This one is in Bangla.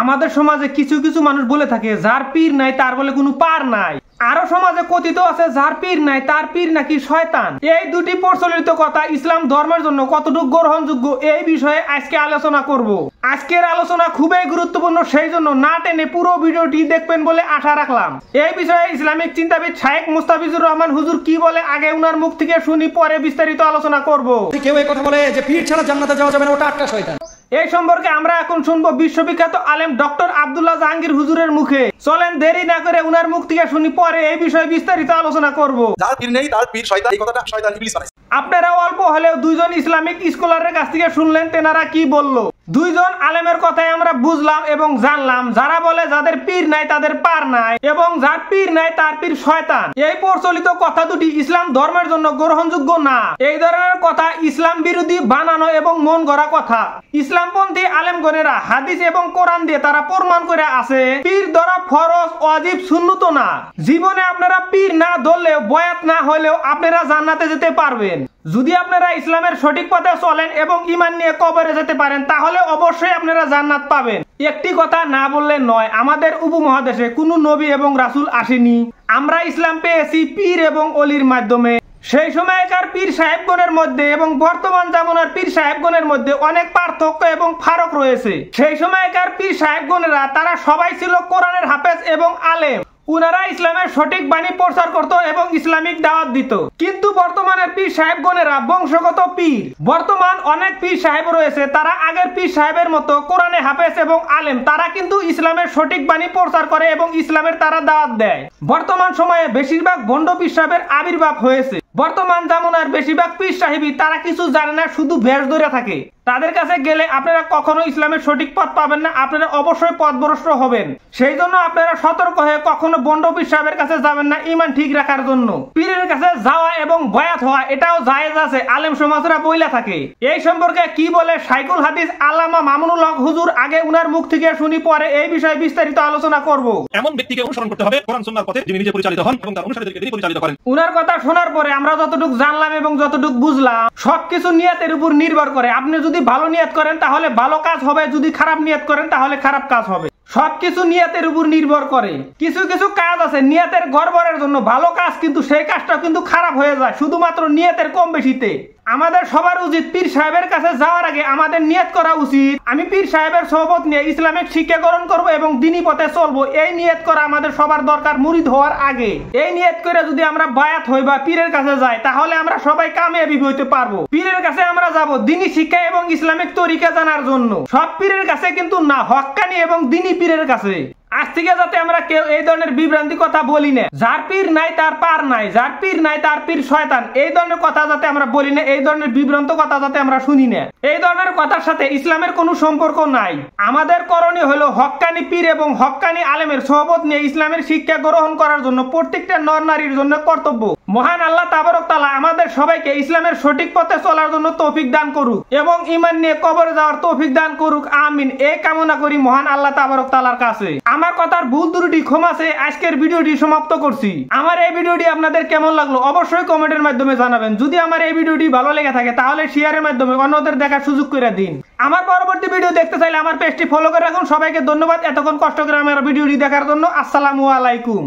আমাদের সমাজে কিছু কিছু মানুষ বলে থাকে যার পীর নাই তার বলে কোনো পার নাই। আরো সমাজে কথিত আছে যার পীর নাই তার পীর নাকি শয়তান। এই দুটি প্রচলিত কথা ইসলাম ধর্মের জন্য কতটুকু গ্রহণযোগ্য এই বিষয়ে আজকে আলোচনা করব। আজকের আলোচনা খুবই গুরুত্বপূর্ণ, সেই জন্য না টেনে পুরো ভিডিওটি দেখবেন বলে আশা রাখলাম। এই বিষয়ে ইসলামিক চিন্তাবিদ শাইখ মুস্তাফিজুর রহমান হুজুর কি বলে আগে উনার মুখ থেকে শুনি, পরে বিস্তারিত আলোচনা করব। কেউ এই কথা বলে যে পীর ছাড়া জান্নাতে যাওয়া যাবে না, ওটা আটকা শয়তান। এই সম্পর্কে আমরা এখন শুনবো বিশ্ববিখ্যাত আলেম ডক্টর আব্দুল্লাহ জাহাঙ্গীর হুজুরের মুখে। চলেন দেরি না করে উনার মুখ থেকে শুনি, পরে এই বিষয়ে বিস্তারিত আলোচনা করব। যার পীর নেই তার পীর শয়তান, এই কথাটা শয়তান ইবলিস বানাইছে। আপনারা অল্প হলেও দুইজন ইসলামিক স্কলারের কাছ থেকে শুনলেন তেনারা কি বলল। দুইজন আলেমের কথাই আমরা বুঝলাম এবং জানলাম। যারা বলে যাদের পীর নাই তাদের পার নাই এবং যার পীর নাই তার পীর শয়তান, এই প্রচলিত কথা দুটি ইসলাম ধর্মের জন্য গ্রহণযোগ্য না। এই ধরনের কথা ইসলাম বিরোধী, বানানো এবং মন গড়া কথা। ইসলামপন্থী আলেমগণেরা হাদিস এবং কোরআন দিয়ে তারা প্রমাণ করে আছে পীর ধরা ফরজ, ওয়াজিব, সুন্নত না। জীবনে আপনারা পীর না ধরলেও, বয়াত না হলেও আপনারা জান্নাতে যেতে পারবেন। যদি আপনারা ইসলামের সঠিক পথে চলেন এবং ঈমান নিয়ে কবরে যেতে পারেন তাহলে অবশ্যই আপনারা জান্নাত পাবেন। একটি কথা না বললে নয়, আমাদের উপমহাদেশে কোনো নবী এবং রাসূল আসেনি। আমরা ইসলাম পেয়েছি পীর এবং অলির মাধ্যমে। সেই সময়কার পীর সাহেবগণের মধ্যে এবং বর্তমান জামানার পীর সাহেবগণের মধ্যে অনেক পার্থক্য এবং ফারাক রয়েছে। সেই সময়কার পীর সাহেবগণেরা তারা সবাই ছিল কোরআনের হাফেজ এবং আলেম। উনারা ইসলামের সঠিক বাণী প্রচার করত এবং ইসলামিক দাওয়াত দিত। কিন্তু বর্তমানের পীর সাহেবগণেরা বংশগত পীর। বর্তমান অনেক পীর সাহেব রয়েছে, তারা আগের পীর সাহেবের মতো কোরআনে হাফেজ এবং আলেম, তারা কিন্তু ইসলামের সঠিক বাণী প্রচার করে এবং ইসলামের তারা দাওয়াত দেয়। বর্তমান সময়ে বেশিরভাগ ভণ্ড পীর সাহেবের আবির্ভাব হয়েছে। বর্তমান জামানার বেশিরভাগ পীর সাহেবই তারা কিছু জানে না, শুধু ভেষ ধরে থাকে। তাদের কাছে গেলে আপনারা কখনো ইসলামের সঠিক পথ পাবেন না, আপনারা অবশ্যই পথভ্রষ্ট হবেন। সেই জন্য আপনারা সতর্ক হয়ে কখনো ভণ্ড পীর সাহেবের কাছে যাবেন না ঈমান ঠিক রাখার জন্য। পীরের কাছে যাওয়া এবং বয়াত হওয়া এটাও জায়েজ আছে, আলেম সমাজরা বইলা থাকে। এই সম্পর্কে কি বলে শাইখুল হাদিস আল্লামা মামুনুল হক হুজুর, আগে উনার মুখ থেকে শুনি, পরে এই বিষয়ে বিস্তারিত আলোচনা করব। এমন ব্যক্তিকে অনুসরণ করতে হবে কোরআন সুন্নাহর পথে যিনি নিজে পরিচালিত হন এবং তার অনুসারীদেরকে তিনি পরিচালিত করেন। উনার কথা শোনার পরে আমরা যতটুকু জানলাম এবং যতটুকু বুঝলাম, সবকিছু নিয়তের উপর নির্ভর করে। আপনি যদি ভালো নিয়ত করেন তাহলে ভালো কাজ হবে, যদি খারাপ নিয়ত করেন তাহলে খারাপ কাজ হবে। সবকিছু নিয়তের উপর নির্ভর করে। কিছু কিছু কাজ আছে নিয়তের গড়বড়ের জন্য ভালো কাজ, কিন্তু সেই কাজটা কিন্তু খারাপ হয়ে যায় শুধুমাত্র নিয়তের কম বেশিতে। আমাদের সবার উচিত পীর সাহেবের কাছে যাওয়ার আগে আমাদের নিয়ত করা উচিত আমি পীর সাহেবের সোহবত নিয়ে ইসলামিক শিক্ষা গ্রহণ করবো এবং দ্বীনি পথে চলবো। এই নিয়ত করা আমাদের সবার দরকার মুরিদ হওয়ার আগে। এই নিয়ত করে যদি আমরা বায়াত হই বা পীরের কাছে যাই তাহলে আমরা সবাই কামিয়াবি হইতে পারবো। পীরের কাছে আমরা যাব দ্বীনি শিক্ষা এবং ইসলামিক তরিকা জানার জন্য। সব পীরের কাছে কিন্তু না, হক্কানি এবং দ্বীনি পীরের কাছে। আজ থেকে যাতে আমরা কেউ এই ধরনের বিভ্রান্তি কথা বলি না, যার পীর নাই তার পার নাই, যার পীর নাই তার পীর শয়তান, এই ধরনের কথা যাতে আমরা বলি না, এই ধরনের বিভ্রান্ত কথা যাতে আমরা শুনি না। এই ধরনের কথার সাথে ইসলামের কোনো সম্পর্ক নাই। আমাদের করণীয় হলো হক্কানি পীর এবং হক্কানি আলেমের সোহবত নিয়ে ইসলামের শিক্ষা গ্রহণ করার জন্য প্রত্যেকটা নর নারীর জন্য কর্তব্য। মহান আল্লাহ তাবারক তাআলা আমাদের সবাইকে ইসলামের সঠিক পথে চলার জন্য তৌফিক দান করুক এবং ঈমান নিয়ে কবরে যাওয়ার তৌফিক দান করুক, আমিন। এই কামনা করি মহান আল্লাহ তাবারক তাআলার কাছে। আমার কথার ভুল ত্রুটি ক্ষমা চেয়ে আজকের ভিডিওটি সমাপ্ত করছি। আমার এই ভিডিওটি আপনাদের কেমন লাগলো অবশ্যই কমেন্টের মাধ্যমে জানাবেন। যদি আমার এই ভিডিওটি ভালো লেগে থাকে তাহলে শেয়ারের মাধ্যমে অন্যদের দেখার সুযোগ করে দিন। আমার পরবর্তী ভিডিও দেখতে চাইলে আমার পেজটি ফলো করে রাখুন। সবাইকে ধন্যবাদ এতক্ষণ কষ্ট করে আমার ভিডিওটি দেখার জন্য। আসসালামু আলাইকুম।